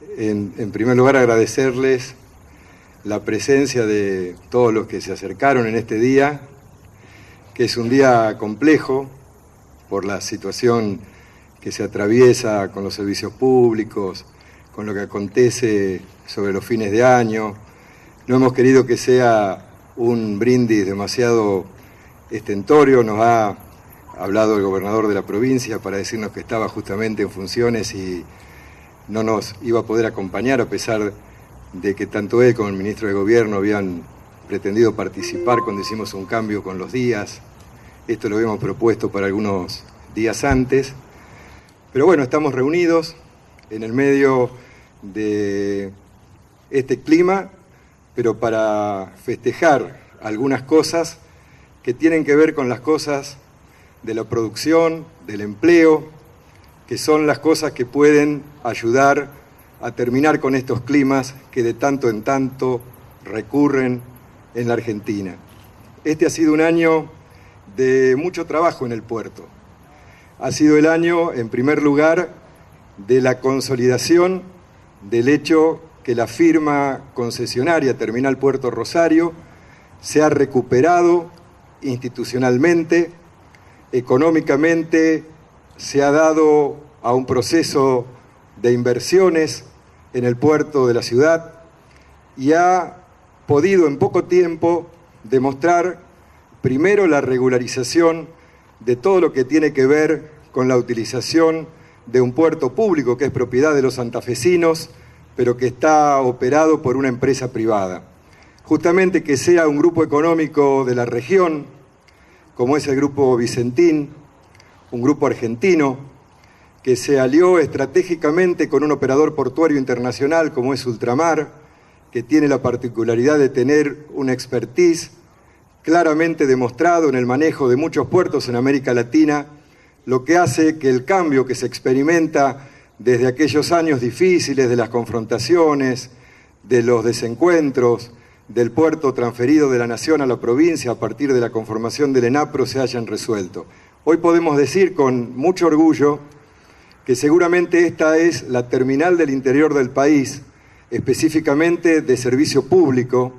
En primer lugar, agradecerles la presencia de todos los que se acercaron en este día, que es un día complejo por la situación que se atraviesa con los servicios públicos, con lo que acontece sobre los fines de año. No hemos querido que sea un brindis demasiado estentorio. Nos ha hablado el gobernador de la provincia para decirnos que estaba justamente en funciones y no nos iba a poder acompañar, a pesar de que tanto él como el ministro de Gobierno habían pretendido participar cuando hicimos un cambio con los días. Esto lo habíamos propuesto para algunos días antes. Pero bueno, estamos reunidos en el medio de este clima, pero para festejar algunas cosas que tienen que ver con las cosas de la producción, del empleo, que son las cosas que pueden ayudar a terminar con estos climas que de tanto en tanto recurren en la Argentina. Este ha sido un año de mucho trabajo en el puerto. Ha sido el año, en primer lugar, de la consolidación del hecho que la firma concesionaria Terminal Puerto Rosario se ha recuperado institucionalmente, económicamente, se ha dado a un proceso de inversiones en el puerto de la ciudad y ha podido en poco tiempo demostrar primero la regularización de todo lo que tiene que ver con la utilización de un puerto público que es propiedad de los santafesinos, pero que está operado por una empresa privada. Justamente que sea un grupo económico de la región, como es el Grupo Vicentín, un grupo argentino, que se alió estratégicamente con un operador portuario internacional como es Ultramar, que tiene la particularidad de tener una expertise claramente demostrado en el manejo de muchos puertos en América Latina, lo que hace que el cambio que se experimenta desde aquellos años difíciles de las confrontaciones, de los desencuentros, del puerto transferido de la nación a la provincia a partir de la conformación del ENAPRO se hayan resuelto. Hoy podemos decir con mucho orgullo que seguramente esta es la terminal del interior del país, específicamente de servicio público,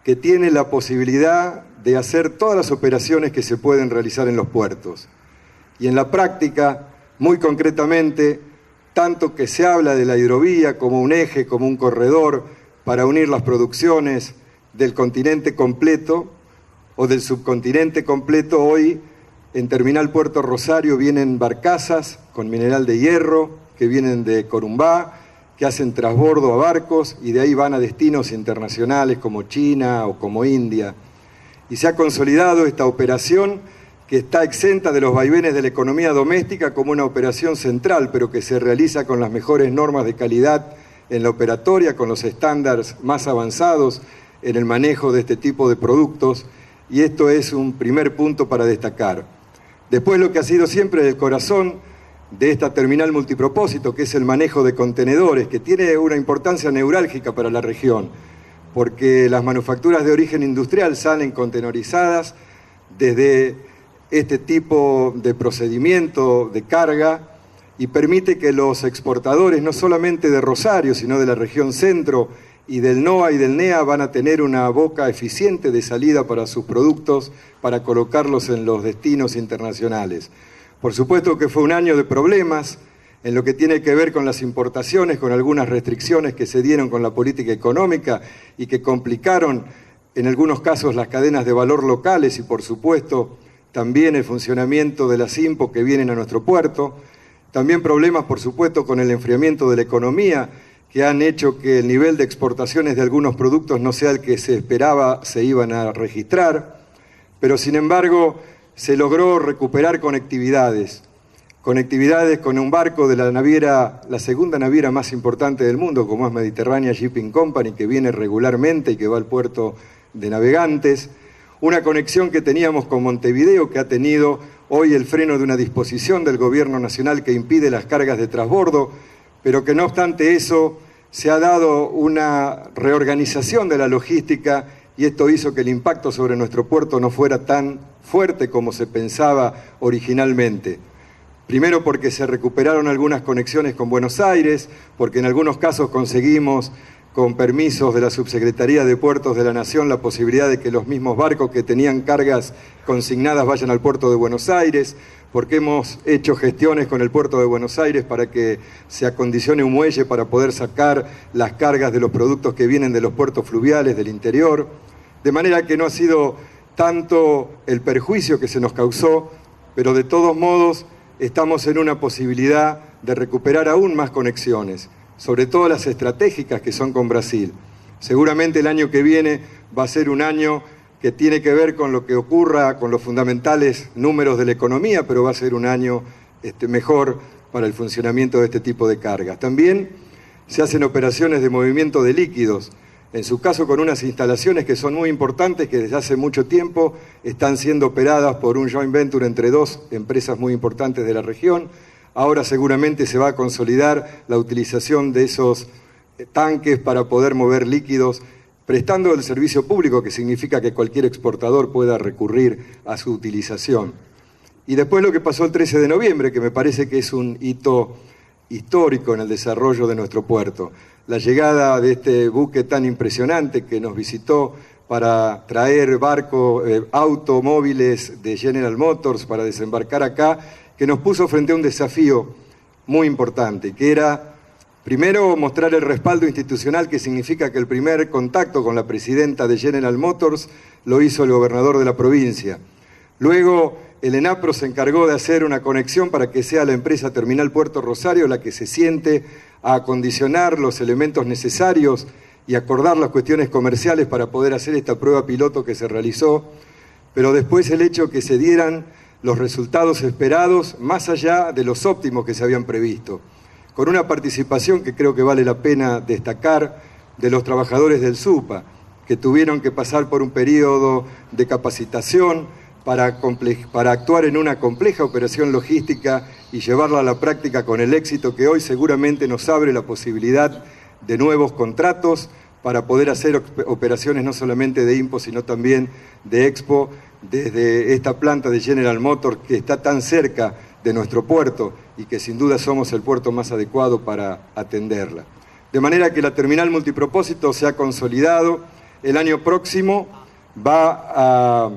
que tiene la posibilidad de hacer todas las operaciones que se pueden realizar en los puertos. Y en la práctica, muy concretamente, tanto que se habla de la hidrovía como un eje, como un corredor para unir las producciones del continente completo o del subcontinente completo, hoy en Terminal Puerto Rosario vienen barcazas con mineral de hierro que vienen de Corumbá, que hacen transbordo a barcos y de ahí van a destinos internacionales como China o como India. Y se ha consolidado esta operación que está exenta de los vaivenes de la economía doméstica como una operación central, pero que se realiza con las mejores normas de calidad en la operatoria, con los estándares más avanzados en el manejo de este tipo de productos, y esto es un primer punto para destacar. Después lo que ha sido siempre el corazón de esta terminal multipropósito, que es el manejo de contenedores, que tiene una importancia neurálgica para la región, porque las manufacturas de origen industrial salen contenerizadas desde este tipo de procedimiento de carga y permite que los exportadores, no solamente de Rosario, sino de la región centro y del NOA y del NEA, van a tener una boca eficiente de salida para sus productos, para colocarlos en los destinos internacionales. Por supuesto que fue un año de problemas en lo que tiene que ver con las importaciones, con algunas restricciones que se dieron con la política económica y que complicaron en algunos casos las cadenas de valor locales y por supuesto también el funcionamiento de las IMPO que vienen a nuestro puerto. También problemas por supuesto con el enfriamiento de la economía que han hecho que el nivel de exportaciones de algunos productos no sea el que se esperaba se iban a registrar, pero sin embargo se logró recuperar conectividades con un barco de la naviera, la segunda naviera más importante del mundo, como es Mediterranean Shipping Company, que viene regularmente y que va al puerto de Navegantes, una conexión que teníamos con Montevideo, que ha tenido hoy el freno de una disposición del gobierno nacional que impide las cargas de transbordo, pero que no obstante eso se ha dado una reorganización de la logística y esto hizo que el impacto sobre nuestro puerto no fuera tan fuerte como se pensaba originalmente. Primero porque se recuperaron algunas conexiones con Buenos Aires, porque en algunos casos conseguimos, con permisos de la Subsecretaría de Puertos de la Nación, la posibilidad de que los mismos barcos que tenían cargas consignadas vayan al puerto de Buenos Aires, porque hemos hecho gestiones con el puerto de Buenos Aires para que se acondicione un muelle para poder sacar las cargas de los productos que vienen de los puertos fluviales del interior, de manera que no ha sido tanto el perjuicio que se nos causó, pero de todos modos estamos en una posibilidad de recuperar aún más conexiones, sobre todo las estratégicas que son con Brasil. Seguramente el año que viene va a ser un año que tiene que ver con lo que ocurra con los fundamentales números de la economía, pero va a ser un año mejor para el funcionamiento de este tipo de cargas. También se hacen operaciones de movimiento de líquidos, en su caso con unas instalaciones que son muy importantes, que desde hace mucho tiempo están siendo operadas por un joint venture entre dos empresas muy importantes de la región. Ahora seguramente se va a consolidar la utilización de esos tanques para poder mover líquidos, prestando el servicio público, que significa que cualquier exportador pueda recurrir a su utilización. Y después lo que pasó el 13 de noviembre, que me parece que es un hito histórico en el desarrollo de nuestro puerto. La llegada de este buque tan impresionante que nos visitó para traer automóviles de General Motors para desembarcar acá, que nos puso frente a un desafío muy importante, que era, primero, mostrar el respaldo institucional, que significa que el primer contacto con la presidenta de General Motors lo hizo el gobernador de la provincia. Luego, el ENAPRO se encargó de hacer una conexión para que sea la empresa Terminal Puerto Rosario la que se siente a acondicionar los elementos necesarios y acordar las cuestiones comerciales para poder hacer esta prueba piloto que se realizó, pero después el hecho que se dieran los resultados esperados más allá de los óptimos que se habían previsto, con una participación que creo que vale la pena destacar de los trabajadores del SUPA, que tuvieron que pasar por un periodo de capacitación para actuar en una compleja operación logística y llevarla a la práctica con el éxito que hoy seguramente nos abre la posibilidad de nuevos contratos para poder hacer operaciones no solamente de IMPO, sino también de Expo, desde esta planta de General Motors que está tan cerca de nuestro puerto y que sin duda somos el puerto más adecuado para atenderla. De manera que la terminal multipropósito se ha consolidado. El año próximo va a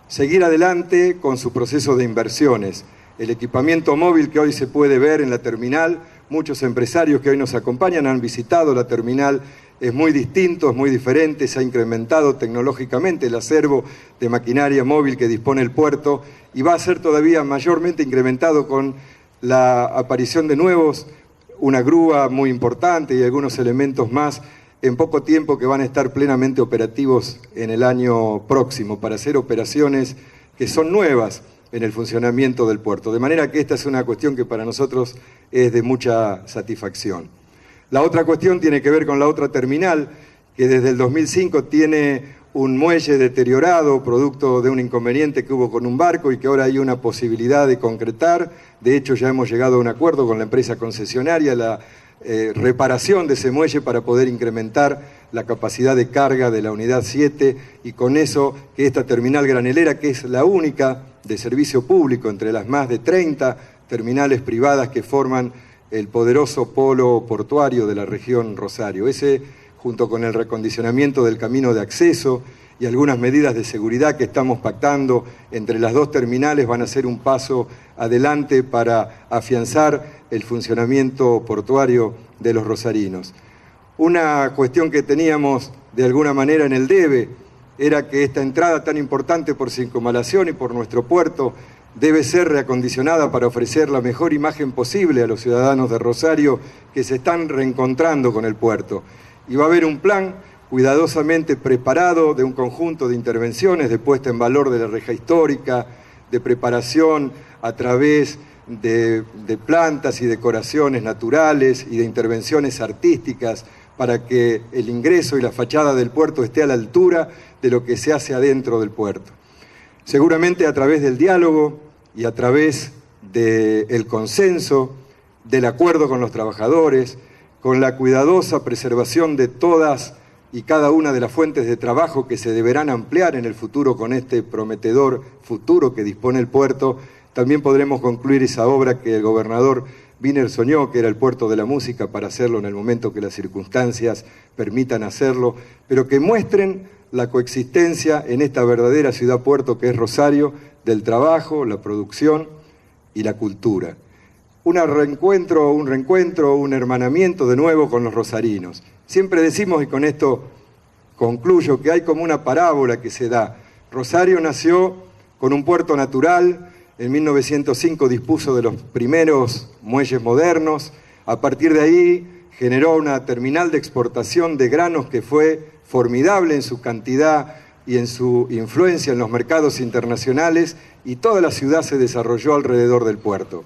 seguir adelante con su proceso de inversiones. El equipamiento móvil que hoy se puede ver en la terminal, muchos empresarios que hoy nos acompañan han visitado la terminal, es muy distinto, es muy diferente, se ha incrementado tecnológicamente el acervo de maquinaria móvil que dispone el puerto y va a ser todavía mayormente incrementado con la aparición de nuevos, una grúa muy importante y algunos elementos más en poco tiempo que van a estar plenamente operativos en el año próximo para hacer operaciones que son nuevas en el funcionamiento del puerto. De manera que esta es una cuestión que para nosotros es de mucha satisfacción. La otra cuestión tiene que ver con la otra terminal, que desde el 2005 tiene un muelle deteriorado, producto de un inconveniente que hubo con un barco y que ahora hay una posibilidad de concretar. De hecho, ya hemos llegado a un acuerdo con la empresa concesionaria, la reparación de ese muelle para poder incrementar la capacidad de carga de la unidad 7 y con eso que esta terminal granelera, que es la única de servicio público entre las más de 30 terminales privadas que forman el poderoso polo portuario de la región Rosario. Ese, junto con el recondicionamiento del camino de acceso y algunas medidas de seguridad que estamos pactando entre las dos terminales, van a ser un paso adelante para afianzar el funcionamiento portuario de los rosarinos. Una cuestión que teníamos de alguna manera en el debe era que esta entrada tan importante por Circunvalación y por nuestro puerto debe ser reacondicionada para ofrecer la mejor imagen posible a los ciudadanos de Rosario que se están reencontrando con el puerto. Y va a haber un plan cuidadosamente preparado de un conjunto de intervenciones de puesta en valor de la reja histórica, de preparación a través de plantas y decoraciones naturales y de intervenciones artísticas para que el ingreso y la fachada del puerto esté a la altura de lo que se hace adentro del puerto. Seguramente a través del diálogo y a través del consenso, del acuerdo con los trabajadores, con la cuidadosa preservación de todas y cada una de las fuentes de trabajo que se deberán ampliar en el futuro con este prometedor futuro que dispone el puerto, también podremos concluir esa obra que el gobernador Wiener soñó, que era el puerto de la música, para hacerlo en el momento que las circunstancias permitan hacerlo, pero que muestren la coexistencia en esta verdadera ciudad-puerto que es Rosario, del trabajo, la producción y la cultura. Un reencuentro, un hermanamiento de nuevo con los rosarinos. Siempre decimos, y con esto concluyo, que hay como una parábola que se da. Rosario nació con un puerto natural, en 1905 dispuso de los primeros muelles modernos, a partir de ahí generó una terminal de exportación de granos que fue formidable en su cantidad y en su influencia en los mercados internacionales, y toda la ciudad se desarrolló alrededor del puerto.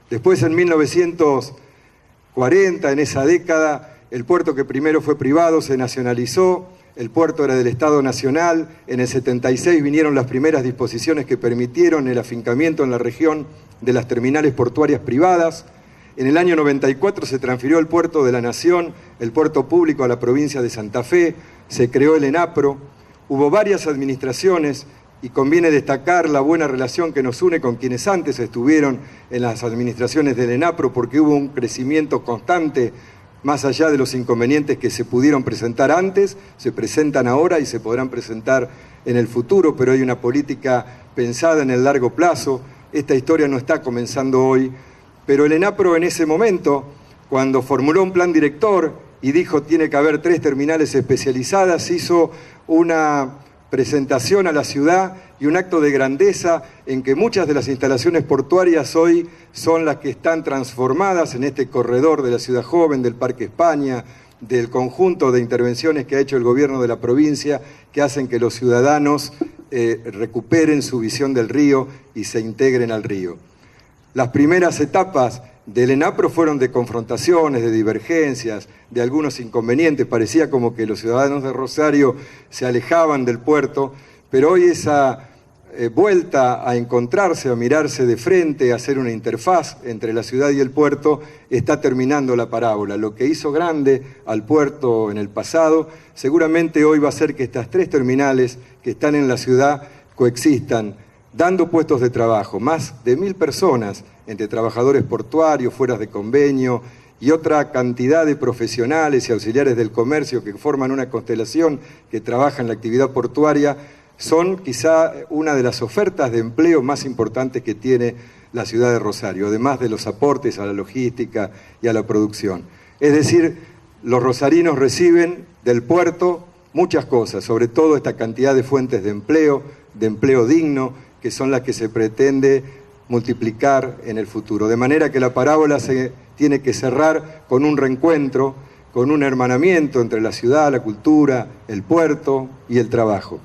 Después, en 1940, en esa década, el puerto que primero fue privado se nacionalizó, el puerto era del Estado Nacional. En el 76 vinieron las primeras disposiciones que permitieron el afincamiento en la región de las terminales portuarias privadas. En el año 94 se transfirió el puerto de la Nación, el puerto público, a la provincia de Santa Fe, se creó el ENAPRO, hubo varias administraciones, y conviene destacar la buena relación que nos une con quienes antes estuvieron en las administraciones del ENAPRO, porque hubo un crecimiento constante, más allá de los inconvenientes que se pudieron presentar antes, se presentan ahora y se podrán presentar en el futuro, pero hay una política pensada en el largo plazo. Esta historia no está comenzando hoy, pero el ENAPRO en ese momento, cuando formuló un plan director y dijo tiene que haber 3 terminales especializadas, hizo una presentación a la ciudad y un acto de grandeza en que muchas de las instalaciones portuarias hoy son las que están transformadas en este corredor de la Ciudad Joven, del Parque España, del conjunto de intervenciones que ha hecho el gobierno de la provincia, que hacen que los ciudadanos recuperen su visión del río y se integren al río. Las primeras etapas del ENAPRO fueron de confrontaciones, de divergencias, de algunos inconvenientes. Parecía como que los ciudadanos de Rosario se alejaban del puerto, pero hoy esa vuelta a encontrarse, a mirarse de frente, a hacer una interfaz entre la ciudad y el puerto, está terminando la parábola. Lo que hizo grande al puerto en el pasado, seguramente hoy va a ser que estas 3 terminales que están en la ciudad coexistan, dando puestos de trabajo, más de 1000 personas, entre trabajadores portuarios, fueras de convenio, y otra cantidad de profesionales y auxiliares del comercio que forman una constelación que trabaja en la actividad portuaria, son quizá una de las ofertas de empleo más importantes que tiene la ciudad de Rosario, además de los aportes a la logística y a la producción. Es decir, los rosarinos reciben del puerto muchas cosas, sobre todo esta cantidad de fuentes de empleo digno, que son las que se pretende multiplicar en el futuro. De manera que la parábola se tiene que cerrar con un reencuentro, con un hermanamiento entre la ciudad, la cultura, el puerto y el trabajo.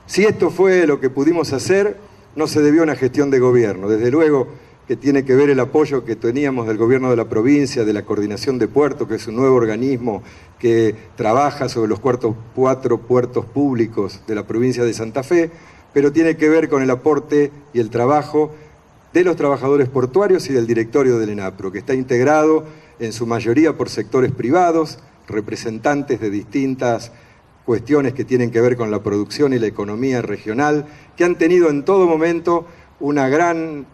Si esto fue lo que pudimos hacer, no se debió a una gestión de gobierno. Desde luego que tiene que ver el apoyo que teníamos del gobierno de la provincia, de la Coordinación de Puertos, que es un nuevo organismo que trabaja sobre los 4 puertos públicos de la provincia de Santa Fe, pero tiene que ver con el aporte y el trabajo de los trabajadores portuarios y del directorio del ENAPRO, que está integrado en su mayoría por sectores privados, representantes de distintas cuestiones que tienen que ver con la producción y la economía regional, que han tenido en todo momento una gran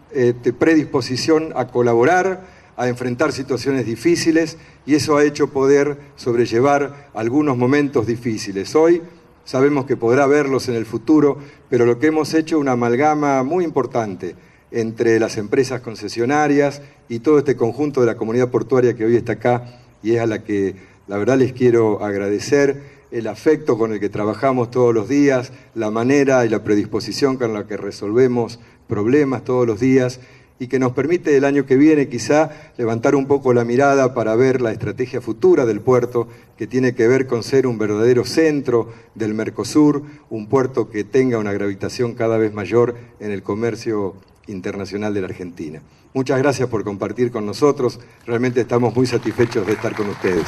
predisposición a colaborar, a enfrentar situaciones difíciles, y eso ha hecho poder sobrellevar algunos momentos difíciles. Hoy sabemos que podrá verlos en el futuro, pero lo que hemos hecho es una amalgama muy importante entre las empresas concesionarias y todo este conjunto de la comunidad portuaria que hoy está acá, y es a la que la verdad les quiero agradecer el afecto con el que trabajamos todos los días, la manera y la predisposición con la que resolvemos problemas todos los días, y que nos permite el año que viene quizá levantar un poco la mirada para ver la estrategia futura del puerto, que tiene que ver con ser un verdadero centro del Mercosur, un puerto que tenga una gravitación cada vez mayor en el comercio internacional de la Argentina. Muchas gracias por compartir con nosotros, realmente estamos muy satisfechos de estar con ustedes.